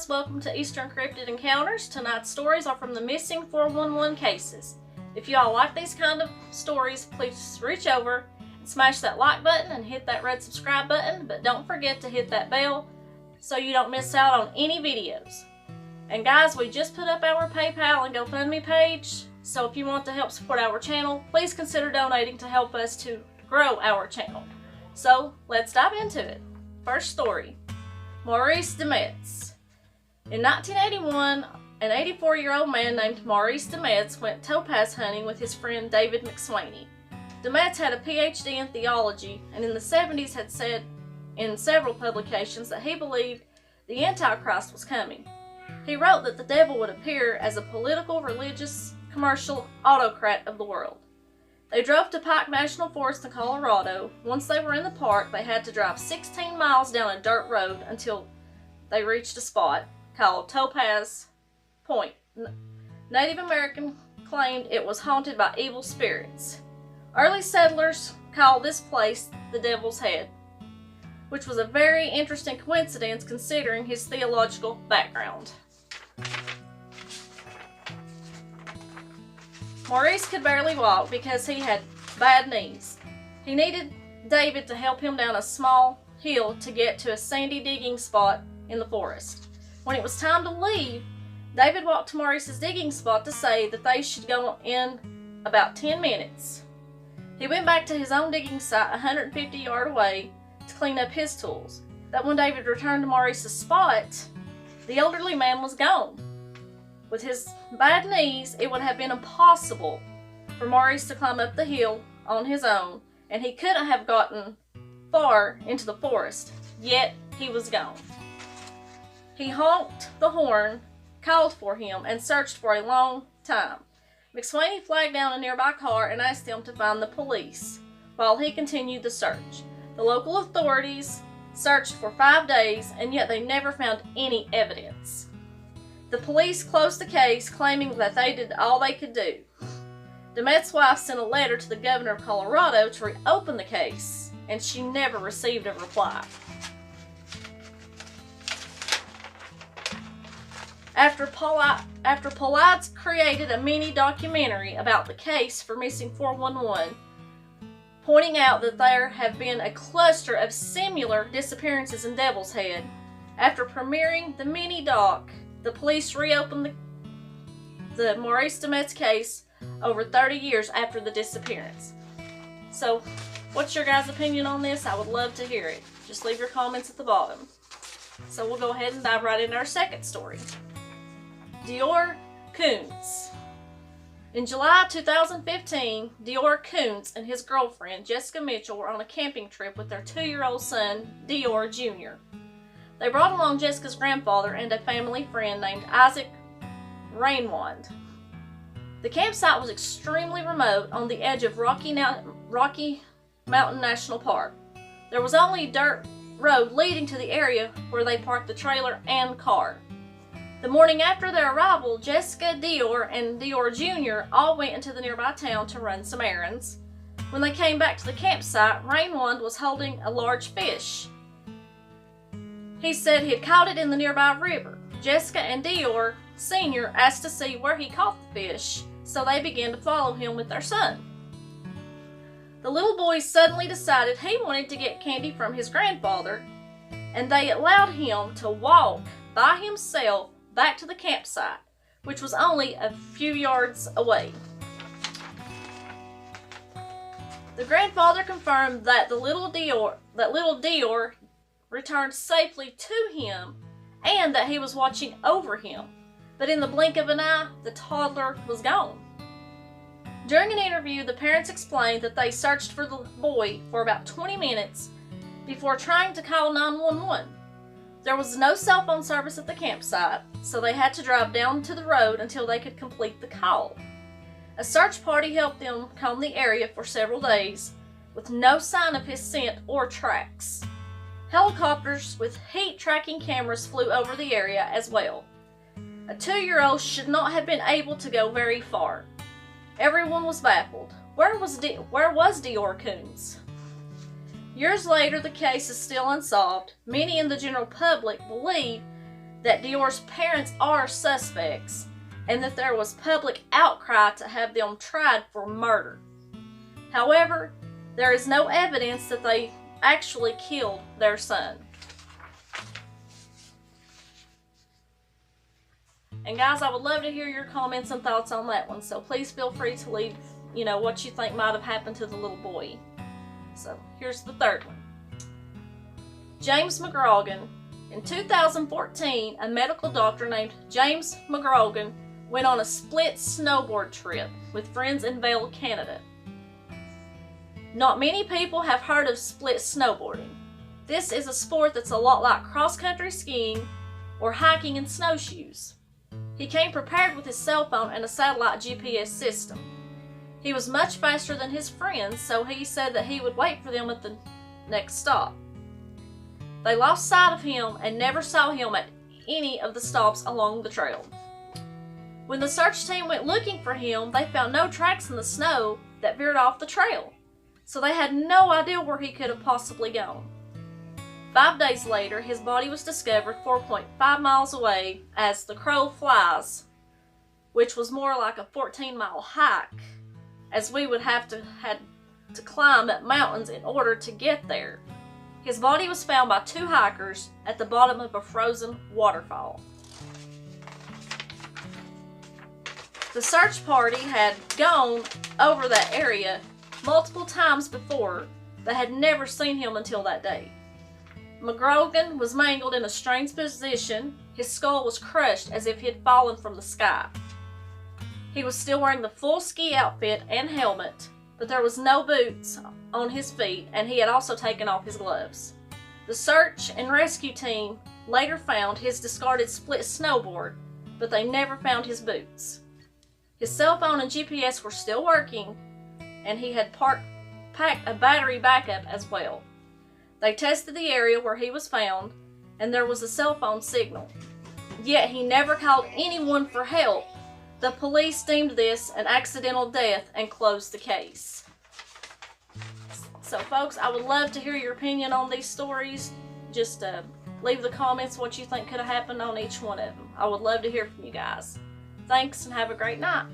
guys, welcome to Eastern Cryptid Encounters. Tonight's stories are from the missing 411 cases. If y'all like these kind of stories, please reach over and smash that like button and hit that red subscribe button, but don't forget to hit that bell so you don't miss out on any videos. And guys, we just put up our PayPal and GoFundMe page, so if you want to help support our channel, please consider donating to help us to grow our channel. So let's dive into it. First story. Maurice Demetz. In 1981, an 84-year-old man named Maurice Demetz went topaz hunting with his friend David McSwaney. Demetz had a PhD in theology, and in the 70s had said in several publications that he believed the Antichrist was coming. He wrote that the devil would appear as a political, religious, commercial autocrat of the world. They drove to Pike National Forest in Colorado. Once they were in the park, they had to drive 16 miles down a dirt road until they reached a spot called Topaz Point. Native Americans claimed it was haunted by evil spirits. Early settlers called this place the Devil's Head, which was a very interesting coincidence considering his theological background. Maurice could barely walk because he had bad knees. He needed David to help him down a small hill to get to a sandy digging spot in the forest. When it was time to leave, David walked to Maurice's digging spot to say that they should go in about 10 minutes. He went back to his own digging site 150 yards away to clean up his tools. But when David returned to Maurice's spot, the elderly man was gone. With his bad knees, it would have been impossible for Maurice to climb up the hill on his own, and he couldn't have gotten far into the forest, yet he was gone. He honked the horn, called for him, and searched for a long time. McSwaney flagged down a nearby car and asked him to find the police, while he continued the search. The local authorities searched for 5 days, and yet they never found any evidence. The police closed the case, claiming that they did all they could do. Demetz's wife sent a letter to the governor of Colorado to reopen the case, and she never received a reply. After Polites created a mini documentary about the case for Missing 411, pointing out that there have been a cluster of similar disappearances in Devil's Head, after premiering the mini doc, the police reopened the Maurice Demetz case over 30 years after the disappearance. So, what's your guys' opinion on this? I would love to hear it. Just leave your comments at the bottom. So we'll go ahead and dive right into our second story. Dor Conners. In July 2015, Dor Conners and his girlfriend, Jessica Mitchell, were on a camping trip with their 2-year-old son, Dor Jr. They brought along Jessica's grandfather and a family friend named Isaac Rainwand. The campsite was extremely remote on the edge of Rocky Mountain National Park. There was only a dirt road leading to the area where they parked the trailer and car. The morning after their arrival, Jessica, Dor, and Dor Jr. all went into the nearby town to run some errands. When they came back to the campsite, Rainwand was holding a large fish. He said he had caught it in the nearby river. Jessica and Dor Sr. asked to see where he caught the fish, so they began to follow him with their son. The little boy suddenly decided he wanted to get candy from his grandfather, and they allowed him to walk by himself back to the campsite, which was only a few yards away. The grandfather confirmed that little Dor returned safely to him and that he was watching over him, but in the blink of an eye, the toddler was gone. During an interview, the parents explained that they searched for the boy for about 20 minutes before trying to call 911. There was no cell phone service at the campsite, so they had to drive down to the road until they could complete the call. A search party helped them comb the area for several days, with no sign of his scent or tracks. Helicopters with heat tracking cameras flew over the area as well. A 2-year-old should not have been able to go very far. Everyone was baffled. Where was Dor Conners? Years later, the case is still unsolved. Many in the general public believe that Dor's parents are suspects and that there was public outcry to have them tried for murder. However, there is no evidence that they actually killed their son. And guys, I would love to hear your comments and thoughts on that one, so please feel free to leave, what you think might have happened to the little boy. So, here's the third one. James McGrogan. In 2014, a medical doctor named James McGrogan went on a split snowboard trip with friends in Vail, Canada. Not many people have heard of split snowboarding. This is a sport that's a lot like cross-country skiing or hiking in snowshoes. He came prepared with his cell phone and a satellite GPS system. He was much faster than his friends, so he said that he would wait for them at the next stop. They lost sight of him and never saw him at any of the stops along the trail. When the search team went looking for him, they found no tracks in the snow that veered off the trail, so they had no idea where he could have possibly gone. 5 days later, his body was discovered 4.5 miles away as the crow flies, which was more like a 14-mile hike, as we would had to climb up mountains in order to get there. His body was found by 2 hikers at the bottom of a frozen waterfall. The search party had gone over that area multiple times before, but had never seen him until that day. McGrogan was mangled in a strange position. His skull was crushed as if he had fallen from the sky. He was still wearing the full ski outfit and helmet, but there was no boots on his feet, and he had also taken off his gloves. The search and rescue team later found his discarded split snowboard, but they never found his boots. His cell phone and GPS were still working, and he had packed a battery backup as well. They tested the area where he was found, and there was a cell phone signal. Yet he never called anyone for help. The police deemed this an accidental death and closed the case. So folks, I would love to hear your opinion on these stories. Just leave the comments what you think could have happened on each one of them. I would love to hear from you guys. Thanks and have a great night.